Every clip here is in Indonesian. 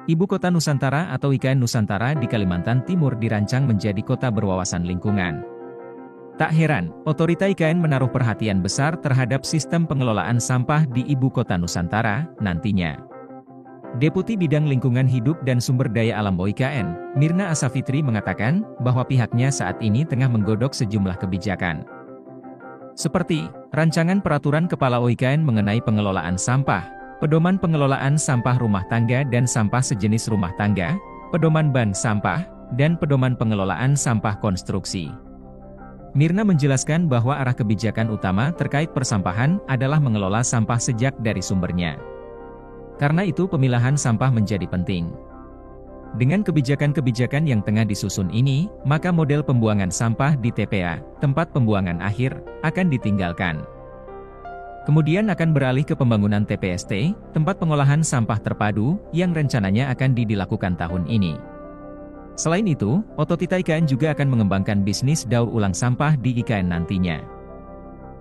Ibu Kota Nusantara atau IKN Nusantara di Kalimantan Timur dirancang menjadi kota berwawasan lingkungan. Tak heran, otorita IKN menaruh perhatian besar terhadap sistem pengelolaan sampah di Ibu Kota Nusantara nantinya. Deputi Bidang Lingkungan Hidup dan Sumber Daya Alam OIKN, Mirna Asafitri mengatakan bahwa pihaknya saat ini tengah menggodok sejumlah kebijakan. Seperti, Rancangan Peraturan Kepala OIKN mengenai pengelolaan sampah, Pedoman Pengelolaan Sampah Rumah Tangga dan Sampah Sejenis Rumah Tangga, Pedoman Bank Sampah, dan Pedoman Pengelolaan Sampah Konstruksi. Mirna menjelaskan bahwa arah kebijakan utama terkait persampahan adalah mengelola sampah sejak dari sumbernya. Karena itu pemilahan sampah menjadi penting. Dengan kebijakan-kebijakan yang tengah disusun ini, maka model pembuangan sampah di TPA, tempat pembuangan akhir, akan ditinggalkan. Kemudian akan beralih ke pembangunan TPST, tempat pengolahan sampah terpadu, yang rencananya akan dilakukan tahun ini. Selain itu, otorita IKN juga akan mengembangkan bisnis daur ulang sampah di IKN nantinya.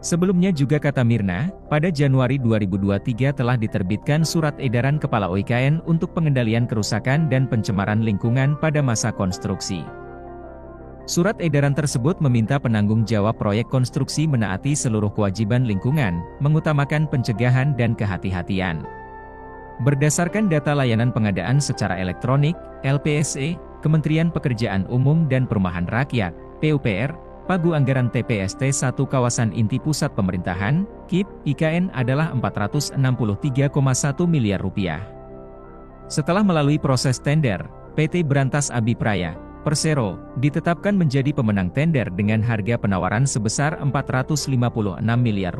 Sebelumnya juga kata Mirna, pada Januari 2023 telah diterbitkan Surat Edaran Kepala OIKN untuk pengendalian kerusakan dan pencemaran lingkungan pada masa konstruksi. Surat edaran tersebut meminta penanggung jawab proyek konstruksi menaati seluruh kewajiban lingkungan, mengutamakan pencegahan dan kehati-hatian. Berdasarkan data layanan pengadaan secara elektronik, LPSE, Kementerian Pekerjaan Umum dan Perumahan Rakyat, PUPR, Pagu Anggaran TPST 1 Kawasan Inti Pusat Pemerintahan, KIP, IKN adalah Rp463,1 miliar. Setelah melalui proses tender, PT Berantas Abipraya, Persero, ditetapkan menjadi pemenang tender dengan harga penawaran sebesar Rp456 miliar.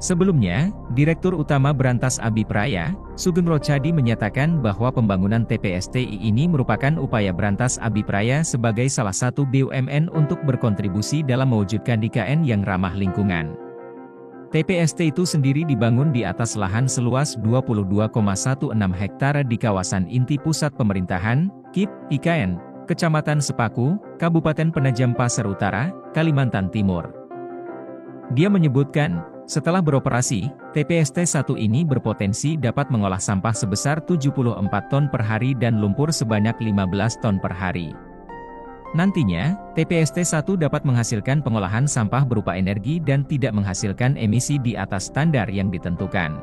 Sebelumnya, Direktur Utama Berantas Abipraya, Sugeng Rochadi menyatakan bahwa pembangunan TPSTI ini merupakan upaya Berantas Abipraya sebagai salah satu BUMN untuk berkontribusi dalam mewujudkan IKN yang ramah lingkungan. TPST itu sendiri dibangun di atas lahan seluas 22,16 hektare di kawasan inti pusat pemerintahan, KIP, IKN, Kecamatan Sepaku, Kabupaten Penajam Pasar Utara, Kalimantan Timur. Dia menyebutkan, setelah beroperasi, TPST 1 ini berpotensi dapat mengolah sampah sebesar 74 ton per hari dan lumpur sebanyak 15 ton per hari. Nantinya, TPST 1 dapat menghasilkan pengolahan sampah berupa energi dan tidak menghasilkan emisi di atas standar yang ditentukan.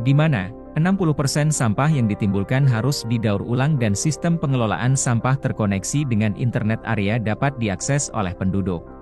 Di mana, 60% sampah yang ditimbulkan harus didaur ulang dan sistem pengelolaan sampah terkoneksi dengan internet area dapat diakses oleh penduduk.